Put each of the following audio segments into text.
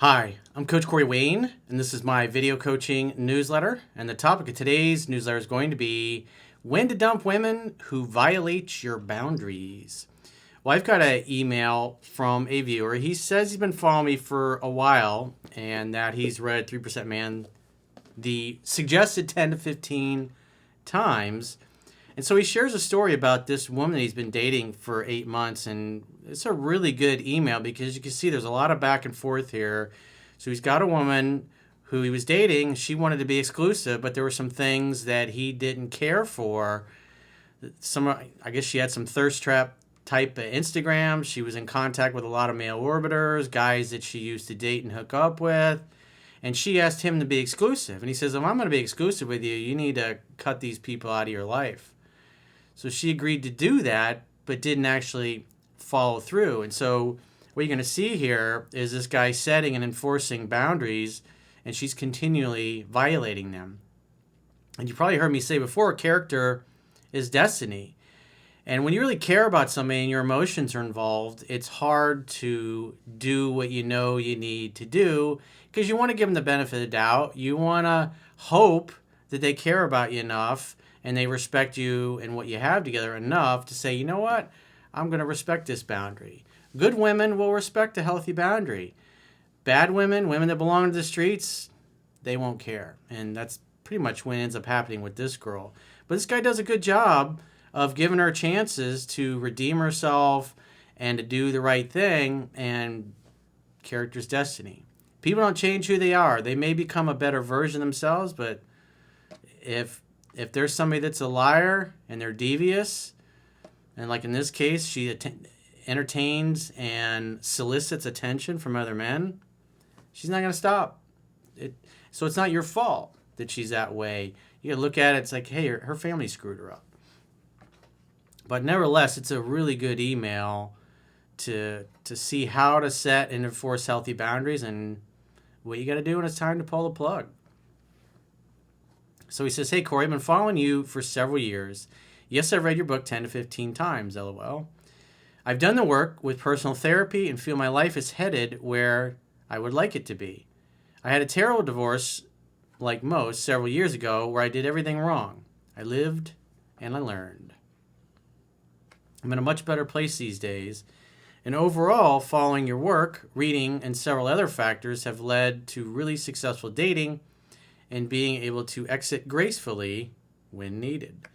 Hi, I'm Coach Corey Wayne, and this is my video coaching newsletter. And the topic of today's newsletter is going to be when to dump women who violate your boundaries. Well, I've got an email from a viewer. He says he's been following me for a while and that he's read 3% Man the suggested 10 to 15 times. And so he shares a story about this woman he's been dating for 8 months, and it's a really good email because you can see there's a lot of back and forth here. So he's got a woman who he was dating. She wanted to be exclusive, but there were some things that he didn't care for. I guess she had some thirst trap type of Instagram. She was in contact with a lot of male orbiters, guys that she used to date and hook up with. And she asked him to be exclusive. And he says, if I'm going to be exclusive with you, you need to cut these people out of your life. So she agreed to do that, but didn't actually follow through. And so what you're going to see here is this guy setting and enforcing boundaries, and she's continually violating them. And you probably heard me say before, character is destiny. And when you really care about somebody and your emotions are involved, it's hard to do what you know you need to do because you want to give them the benefit of the doubt. You want to hope that they care about you enough and they respect you and what you have together enough to say, you know what, I'm going to respect this boundary. Good women will respect a healthy boundary. Bad women, women that belong to the streets, they won't care. And that's pretty much what ends up happening with this girl. But this guy does a good job of giving her chances to redeem herself and to do the right thing, and character's destiny. People don't change who they are. They may become a better version of themselves, but if there's somebody that's a liar and they're devious, and like in this case, she entertains and solicits attention from other men, she's not going to stop. So it's not your fault that she's that way. You got to look at it, it's like, hey, her family screwed her up. But nevertheless, it's a really good email to see how to set and enforce healthy boundaries and what you got to do when it's time to pull the plug. So he says, hey, Corey, I've been following you for several years. Yes, I've read your book 10 to 15 times, LOL. I've done the work with personal therapy and feel my life is headed where I would like it to be. I had a terrible divorce, like most, several years ago where I did everything wrong. I lived and I learned. I'm in a much better place these days. And overall, following your work, reading, and several other factors have led to really successful dating and being able to exit gracefully when needed.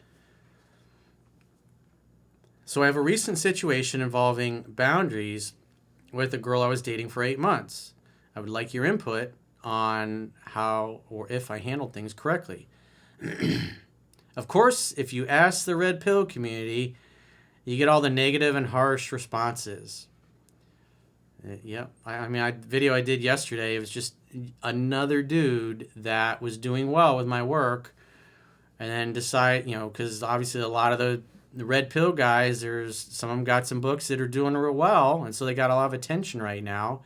So I have a recent situation involving boundaries with a girl I was dating for 8 months. I would like your input on how or if I handled things correctly. Of course, if you ask the red pill community, you get all the negative and harsh responses. Yep. Video I did yesterday, it was just another dude that was doing well with my work and then because obviously a lot of the red pill guys, some of them got some books that are doing real well, and so they got a lot of attention right now.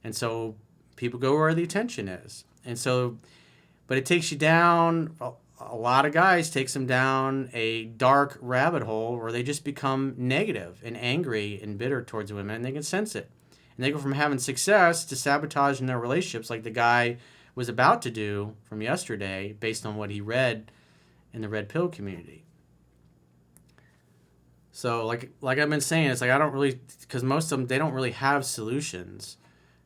And so people go where the attention is. And so, but it takes you down, a lot of guys takes them down a dark rabbit hole where they just become negative and angry and bitter towards women, and they can sense it. And they go from having success to sabotaging their relationships like the guy was about to do from yesterday based on what he read in the red pill community. So like I've been saying, it's like I don't really, because most of them, they don't really have solutions.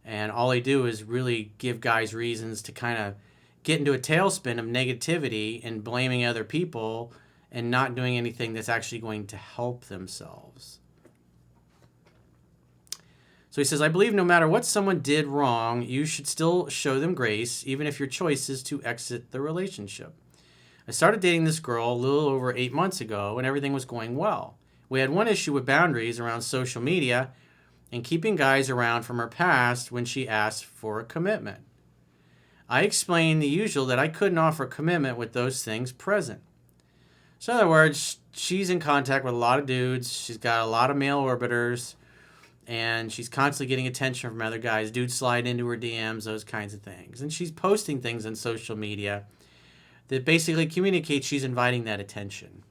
And all they do is really give guys reasons to kind of get into a tailspin of negativity and blaming other people and not doing anything that's actually going to help themselves. So he says, I believe no matter what someone did wrong, you should still show them grace, even if your choice is to exit the relationship. I started dating this girl a little over 8 months ago, and everything was going well. We had one issue with boundaries around social media and keeping guys around from her past when she asked for a commitment. I explained the usual that I couldn't offer commitment with those things present. So in other words, she's in contact with a lot of dudes. She's got a lot of male orbiters, and she's constantly getting attention from other guys. Dudes slide into her DMs, those kinds of things. And she's posting things on social media that basically communicates she's inviting that attention.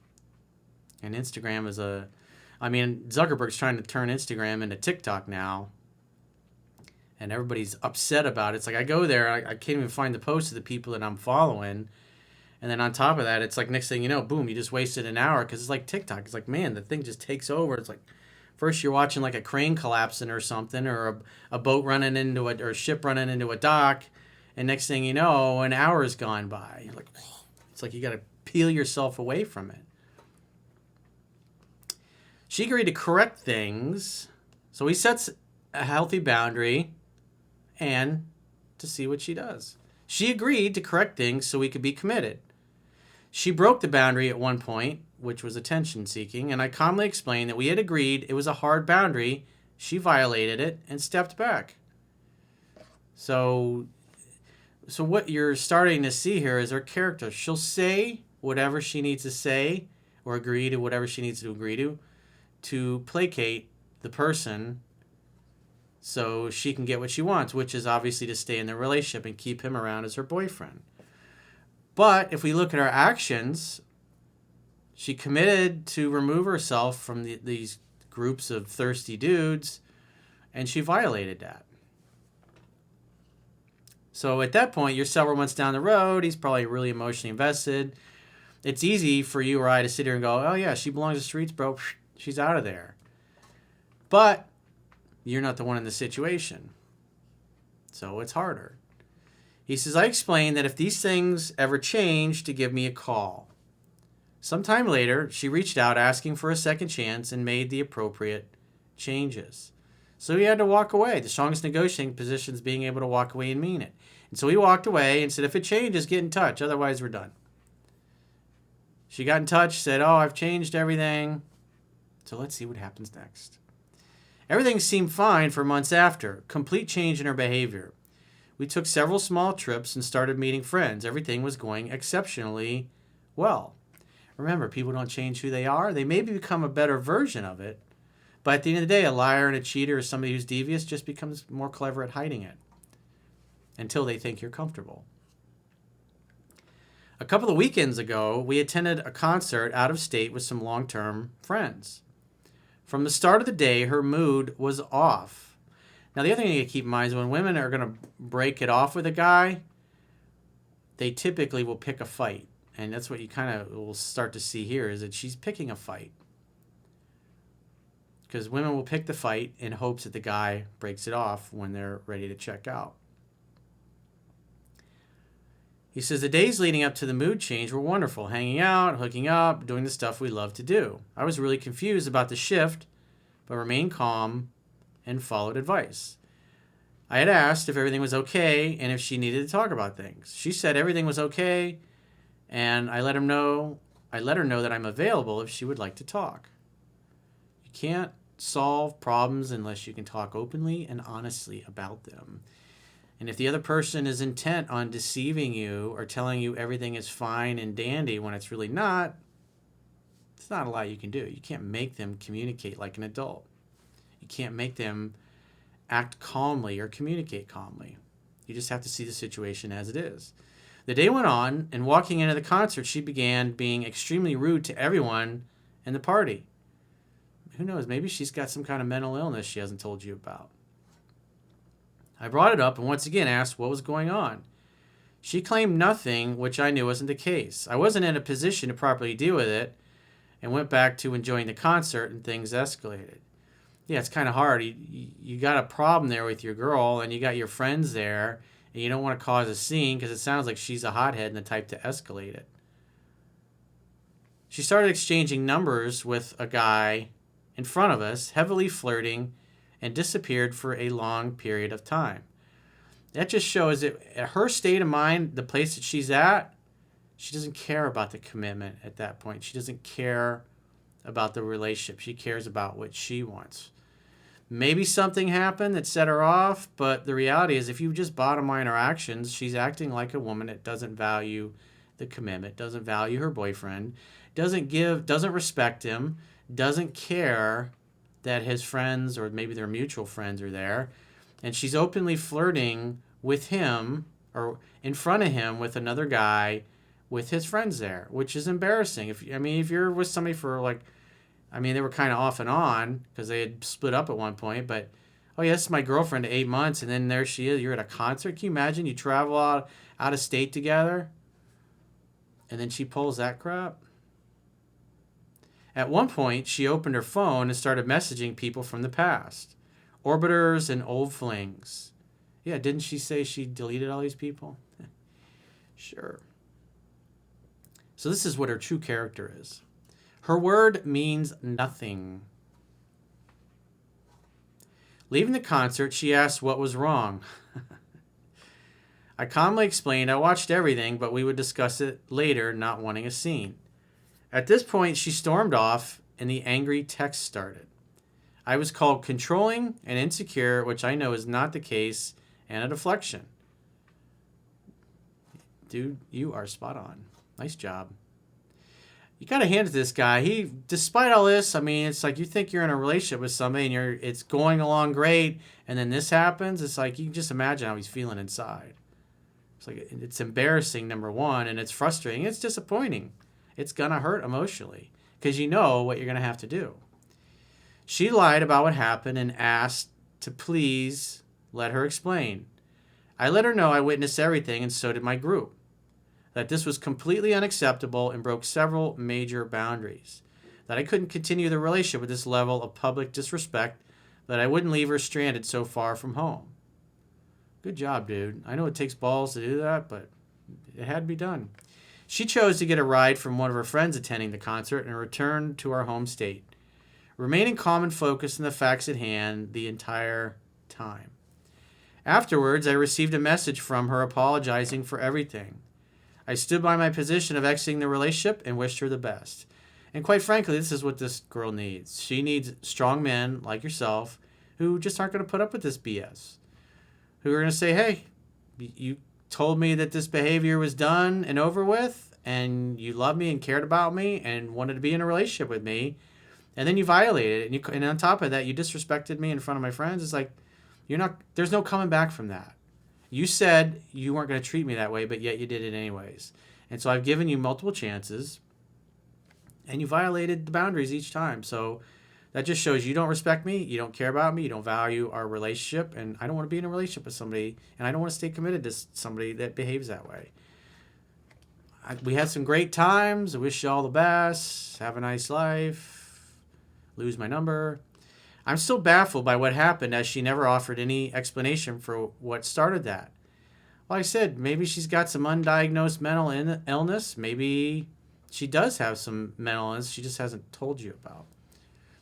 And Instagram is Zuckerberg's trying to turn Instagram into TikTok now. and everybody's upset about it. It's like I go there, I can't even find the posts of the people that I'm following. And then on top of that, it's like next thing you know, boom, you just wasted an hour because it's like TikTok. It's like, man, the thing just takes over. It's like first you're watching like a crane collapsing or something, or a boat running into it, or a ship running into a dock. And next thing you know, an hour's gone by. You're like, oh, it's like you got to peel yourself away from it. She agreed to correct things. So he sets a healthy boundary and to see what she does. She agreed to correct things so we could be committed. She broke the boundary at one point, which was attention seeking, and I calmly explained that we had agreed it was a hard boundary. She violated it and stepped back. So what you're starting to see here is her character. She'll say whatever she needs to say or agree to whatever she needs to agree to placate the person so she can get what she wants, which is obviously to stay in the relationship and keep him around as her boyfriend. But if we look at her actions, she committed to remove herself from these groups of thirsty dudes, and she violated that. So at that point, you're several months down the road. He's probably really emotionally invested. It's easy for you or I to sit here and go, oh, yeah, she belongs to the streets, bro. She's out of there. But you're not the one in the situation. So it's harder. He says, I explained that if these things ever change, to give me a call. Sometime later, she reached out asking for a second chance and made the appropriate changes. So he had to walk away. The strongest negotiating position is being able to walk away and mean it. And so he walked away and said, if it changes, get in touch. Otherwise, we're done. She got in touch, said, oh, I've changed everything. So let's see what happens next. Everything seemed fine for months after. Complete change in her behavior. We took several small trips and started meeting friends. Everything was going exceptionally well. Remember, people don't change who they are. They maybe become a better version of it. But at the end of the day, a liar and a cheater or somebody who's devious just becomes more clever at hiding it until they think you're comfortable. A couple of weekends ago, we attended a concert out of state with some long-term friends. From the start of the day, her mood was off. Now, the other thing you keep in mind is when women are going to break it off with a guy, they typically will pick a fight. And that's what you kind of will start to see here is that she's picking a fight. Because women will pick the fight in hopes that the guy breaks it off when they're ready to check out. He says, the days leading up to the mood change were wonderful. Hanging out, hooking up, doing the stuff we love to do. I was really confused about the shift, but remained calm and followed advice. I had asked if everything was okay and if she needed to talk about things. She said everything was okay, and I let her know that I'm available if she would like to talk. You can't solve problems unless you can talk openly and honestly about them. And if the other person is intent on deceiving you or telling you everything is fine and dandy when it's really not, it's not a lot you can do. You can't make them communicate like an adult. You can't make them act calmly or communicate calmly. You just have to see the situation as it is. The day went on, and walking into the concert, she began being extremely rude to everyone in the party. Who knows? Maybe she's got some kind of mental illness she hasn't told you about. I brought it up and once again asked what was going on. She claimed nothing, which I knew wasn't the case. I wasn't in a position to properly deal with it and went back to enjoying the concert, and things escalated. Yeah, it's kind of hard. You got a problem there with your girl, and you got your friends there, and you don't want to cause a scene because it sounds like she's a hothead and the type to escalate it. She started exchanging numbers with a guy in front of us, heavily flirting, and disappeared for a long period of time. That just shows that at her state of mind, the place that she's at, she doesn't care about the commitment at that point. She doesn't care about the relationship. She cares about what she wants. Maybe something happened that set her off, but the reality is if you just bottom line her actions, she's acting like a woman that doesn't value the commitment, doesn't value her boyfriend, doesn't respect him, doesn't care that his friends or maybe their mutual friends are there, and she's openly flirting with him or in front of him with another guy with his friends there, which is embarrassing. If you're with somebody for they were kind of off and on because they had split up at one point, but oh, yeah, this is my girlfriend 8 months, and then there she is. You're at a concert. Can you imagine? You travel out of state together, and then she pulls that crap. At one point, she opened her phone and started messaging people from the past, orbiters and old flings. Yeah, didn't she say she deleted all these people? Sure. So this is what her true character is. Her word means nothing. Leaving the concert, she asked what was wrong. I calmly explained I watched everything, but we would discuss it later, not wanting a scene. At this point, she stormed off, and the angry text started. I was called controlling and insecure, which I know is not the case, and a deflection. Dude, you are spot on. Nice job. You got to hand it to this guy. He, despite all this, I mean, it's like you think you're in a relationship with somebody and it's going along great, and then this happens. It's like you can just imagine how he's feeling inside. It's like it's embarrassing, number one, and it's frustrating. It's disappointing. It's going to hurt emotionally because you know what you're going to have to do. She lied about what happened and asked to please let her explain. I let her know I witnessed everything, and so did my group. That this was completely unacceptable and broke several major boundaries. That I couldn't continue the relationship with this level of public disrespect, that I wouldn't leave her stranded so far from home. Good job, dude. I know it takes balls to do that, but it had to be done. She chose to get a ride from one of her friends attending the concert and return to our home state, remaining calm and focused on the facts at hand the entire time. Afterwards, I received a message from her apologizing for everything. I stood by my position of exiting the relationship and wished her the best. And quite frankly, this is what this girl needs. She needs strong men like yourself who just aren't going to put up with this BS. Who are going to say, hey, you told me that this behavior was done and over with, and you loved me and cared about me and wanted to be in a relationship with me, and then you violated it. And on top of that, you disrespected me in front of my friends. It's like, there's no coming back from that. You said you weren't going to treat me that way, but yet you did it anyways. And so I've given you multiple chances, and you violated the boundaries each time. So that just shows you don't respect me, you don't care about me, you don't value our relationship, and I don't want to be in a relationship with somebody, and I don't want to stay committed to somebody that behaves that way. We had some great times. I wish you all the best. Have a nice life. Lose my number. I'm still baffled by what happened, as she never offered any explanation for what started that. Like I said, maybe she's got some undiagnosed mental illness. Maybe she does have some mental illness she just hasn't told you about.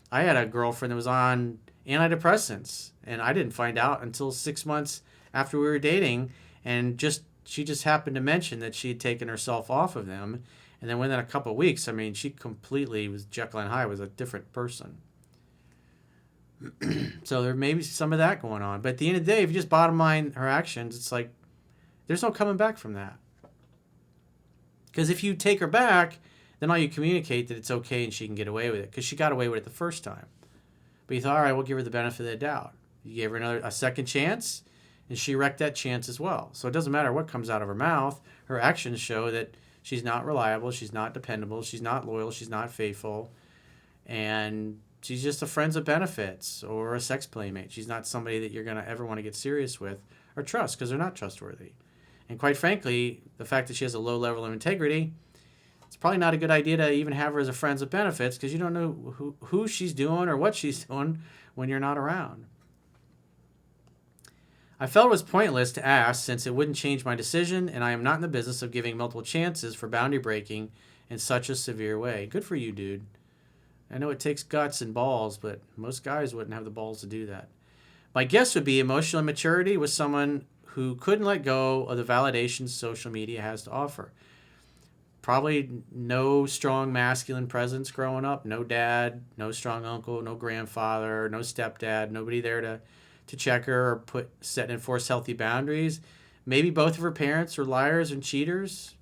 I had a girlfriend that was on antidepressants, and I didn't find out until 6 months after we were dating, and she just happened to mention that she had taken herself off of them, and then within a couple of weeks, I mean, she completely was Jekyll and Hyde, was a different person. So there may be some of that going on. But at the end of the day, if you just bottom line her actions, it's like there's no coming back from that. Because if you take her back, then all you communicate that it's okay and she can get away with it. Because she got away with it the first time. But you thought, all right, we'll give her the benefit of the doubt. You gave her a second chance, and she wrecked that chance as well. So it doesn't matter what comes out of her mouth. Her actions show that she's not reliable, she's not dependable, she's not loyal, she's not faithful. And she's just a friends of benefits or a sex playmate. She's not somebody that you're going to ever want to get serious with or trust, because they're not trustworthy. And quite frankly, the fact that she has a low level of integrity, it's probably not a good idea to even have her as a friends of benefits, because you don't know who she's doing or what she's doing when you're not around. I felt it was pointless to ask, since it wouldn't change my decision, and I am not in the business of giving multiple chances for boundary breaking in such a severe way. Good for you, dude. I know it takes guts and balls, but most guys wouldn't have the balls to do that. My guess would be emotional immaturity with someone who couldn't let go of the validation social media has to offer. Probably no strong masculine presence growing up, no dad, no strong uncle, no grandfather, no stepdad, nobody there to check her or set and enforce healthy boundaries. Maybe both of her parents are liars and cheaters.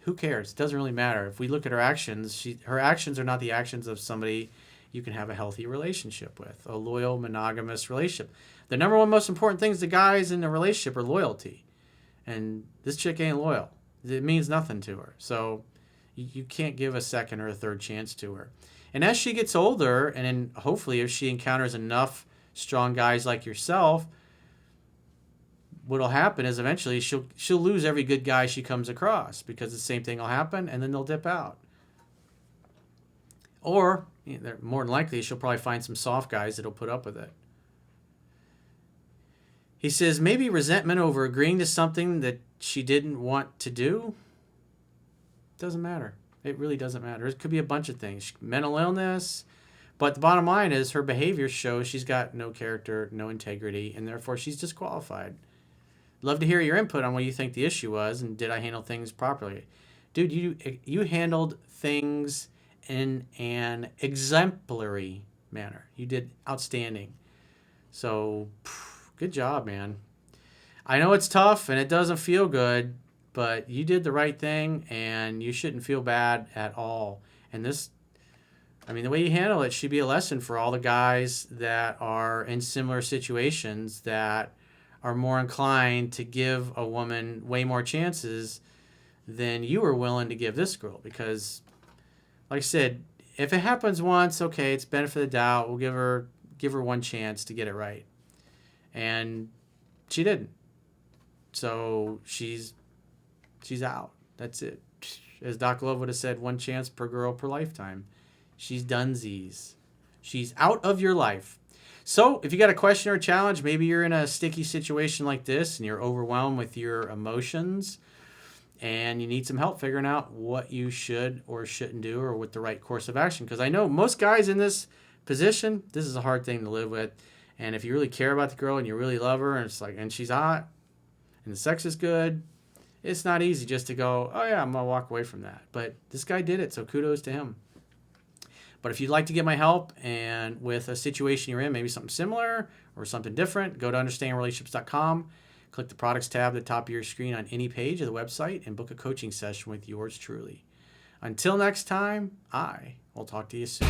Who cares? It doesn't really matter. If we look at her actions, her actions are not the actions of somebody you can have a healthy relationship with, a loyal, monogamous relationship. The number one most important things to guys in a relationship are loyalty. And this chick ain't loyal. It means nothing to her. So you can't give a second or a third chance to her. And as she gets older, and then hopefully if she encounters enough strong guys like yourself, what'll happen is eventually she'll lose every good guy she comes across, because the same thing will happen, and then they'll dip out. Or more than likely, she'll probably find some soft guys that'll put up with it. He says maybe resentment over agreeing to something that she didn't want to do. Doesn't matter. It really doesn't matter. It could be a bunch of things. Mental illness. But the bottom line is her behavior shows she's got no character, no integrity, and therefore she's disqualified. Love to hear your input on what you think the issue was, and did I handle things properly? Dude, you handled things in an exemplary manner. You did outstanding. So, good job, man. I know it's tough and it doesn't feel good, but you did the right thing, and you shouldn't feel bad at all. And the way you handle it should be a lesson for all the guys that are in similar situations that are more inclined to give a woman way more chances than you were willing to give this girl. Because, like I said, if it happens once, okay, it's benefit of the doubt. We'll give her one chance to get it right. And she didn't. So she's out. That's it. As Doc Love would have said, one chance per girl per lifetime. She's donezies. She's out of your life. So if you got a question or a challenge, maybe you're in a sticky situation like this and you're overwhelmed with your emotions and you need some help figuring out what you should or shouldn't do, or what the right course of action. Because I know most guys in this position, this is a hard thing to live with. And if you really care about the girl and you really love her, and she's hot and the sex is good, it's not easy just to go, oh yeah, I'm going to walk away from that. But this guy did it, so kudos to him. But if you'd like to get my help and with a situation you're in, maybe something similar or something different, go to understandingrelationships.com, click the products tab at the top of your screen on any page of the website, and book a coaching session with yours truly. Until next time, I will talk to you soon.